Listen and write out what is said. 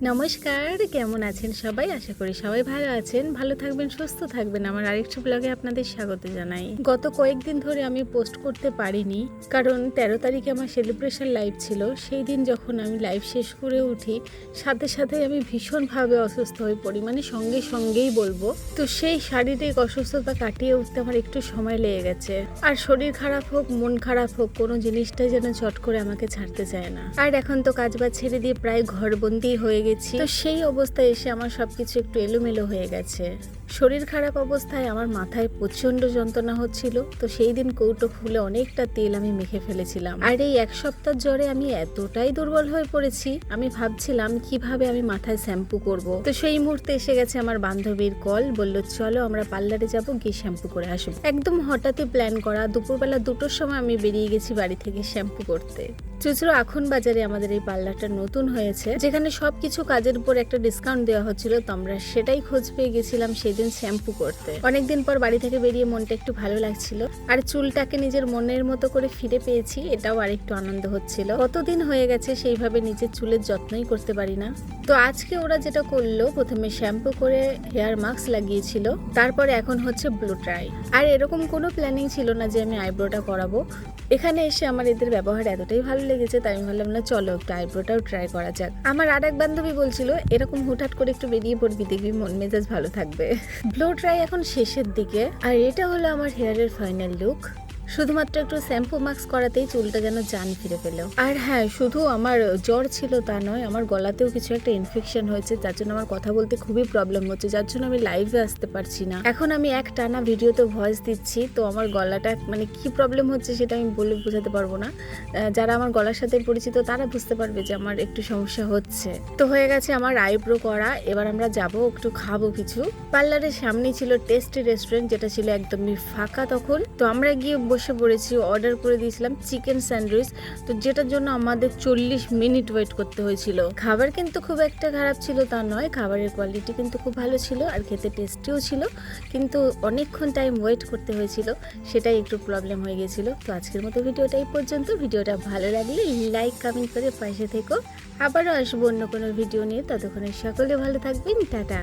নমস্কার, কেমন আছেন সবাই? আশা করি সবাই ভালো আছেন, ভালো থাকবেন, সুস্থ থাকবেন। আমার আরেকটা ব্লগে আপনাদের স্বাগত জানাই। গত কয়েকদিন ধরে আমি পোস্ট করতে পারিনি, কারণ 13 তারিখে আমার সেলিব্রেশন লাইভ ছিল। সেই দিন যখন আমি লাইভ শেষ করে উঠি, সাথে সাথে আমি ভীষণভাবে অসুস্থ হয়ে পড়ি, মানে সঙ্গেই বলবো। তো সেই শারীরিক অসুস্থতা কাটিয়ে উঠতে আমার একটু সময় লেগে গেছে। আর শরীর খারাপ হোক, মন খারাপ হোক, কোনো জিনিসটাই যেন চট করে আমাকে ছাড়তে চায় না। আর এখন তো কাজবাজ ছেড়ে দিয়ে প্রায় ঘরবন্দি হয়ে গেছি। তো সেই অবস্থায় এসে আমার সবকিছু একটু এলোমেলো হয়ে গেছে। শরীর খারাপ অবস্থায় আমার মাথায় প্রচন্ড যন্ত্রণা হচ্ছিল। তো সেই দিন কৌটো খুলে অনেকটা তেল আমি মেখে ফেলেছিলাম। আর এই এক সপ্তাহ জ্বরে আমি এতটাই দুর্বল হয়ে পড়েছি, আমি ভাবছিলাম কিভাবে আমি মাথায় শ্যাম্পু করব। তো সেই মুহূর্তে এসে গেছে আমার বান্ধবীর কল, বলল চলো আমরা পার্লারে যাব, গিয়ে শ্যাম্পু করে আসবো। একদম হঠাৎই প্ল্যান করা। দুপুরবেলা 2টোর সময় আমি বেরিয়ে গেছি বাড়ি থেকে শ্যাম্পু করতে। চুচড়ো আখন বাজারে আমাদের এই পার্লারটা নতুন হয়েছে, যেখানে সবকিছু কাজের উপর একটা ডিসকাউন্ট দেওয়া হচ্ছিল। তো আমরা সেটাই খোঁজ পেয়ে গেছিলাম সেদিন শ্যাম্পু করতে। অনেকদিন পর বাড়ি থেকে বেরিয়ে মনটা একটু ভালো লাগছিল, আর চুলটাকে নিজের মনের মতো করে ফিরে পেয়েছি, এটাও আরেকটু আনন্দ হচ্ছিল। কতদিন হয়ে গেছে সেইভাবে নিজের চুলের যত্নই করতে পারি না। তো আজকে ওরা যেটা করলো, প্রথমে শ্যাম্পু করে হেয়ার মাস্ক লাগিয়েছিল, তারপরে এখন হচ্ছে ব্লো ড্রাই। আর এরকম কোনো প্ল্যানিং ছিল না যে আমি আইব্রোটা করাবো। এখানে এসে আমার এদের ব্যবহার এতটাই ভালো লেগেছে, তাই আমি ভাবলাম না চলো একটু আইব্রোটাও ট্রাই করা যাক। আমার আর এক বান্ধবী বলছিল এরকম হুটহাট করে একটু বেরিয়ে পড়বি, দেখবি মন মেজাজ ভালো থাকবে। ব্লো ড্রাই এখন শেষের দিকে, আর এটা হলো আমার হেয়ারের ফাইনাল লুক। শুধুমাত্র একটু শ্যাম্পু মাস্ক করাতেই চুলটা যেন জান ফিরে পেল। আর হ্যাঁ, শুধু আমার জ্বর ছিল তা নয়, আমার গলাতেও কিছু একটা ইনফেকশন হয়েছে, যার জন্য আমার কথা বলতে খুবই প্রবলেম হচ্ছে, যার জন্য আমি লাইভে আসতে পারছি না। এখন আমি এক টানা ভিডিওতে ভয়েস দিচ্ছি, তো আমার গলাটা মানে কি প্রবলেম হচ্ছে সেটা আমি বলে বোঝাতে পারবো না। যারা আমার গলার সাথে পরিচিত তারা বুঝতে পারবে যে আমার একটু সমস্যা হচ্ছে। তো হয়ে গেছে আমার আইব্রো করা, এবার আমরা যাব একটু খাবো কিছু। পার্লারের সামনেই ছিল টেস্টি রেস্টুরেন্ট, যেটা ছিল একদমই ফাঁকা তখন। তো আমরা গিয়ে বসে পড়েছি, অর্ডার করে দিয়েছিলাম চিকেন স্যান্ডউইচ, তো যেটার জন্য আমাদের 40 মিনিট ওয়েট করতে হয়েছিল। খাবার কিন্তু খুব একটা খারাপ ছিল তা নয়, খাবারের কোয়ালিটি কিন্তু খুব ভালো ছিল আর খেতে টেস্টিও ছিল, কিন্তু অনেকক্ষণ টাইম ওয়েট করতে হয়েছিল, সেটাই একটু প্রবলেম হয়ে গেছিল। তো আজকের মতো ভিডিওটা এই পর্যন্ত। ভিডিওটা ভালো লাগলে লাইক কমেন্ট করে পাশে থেকো। আবারও আসবো অন্য কোনো ভিডিও নিয়ে, ততক্ষণে সকলে ভালো থাকবেন, টাটা।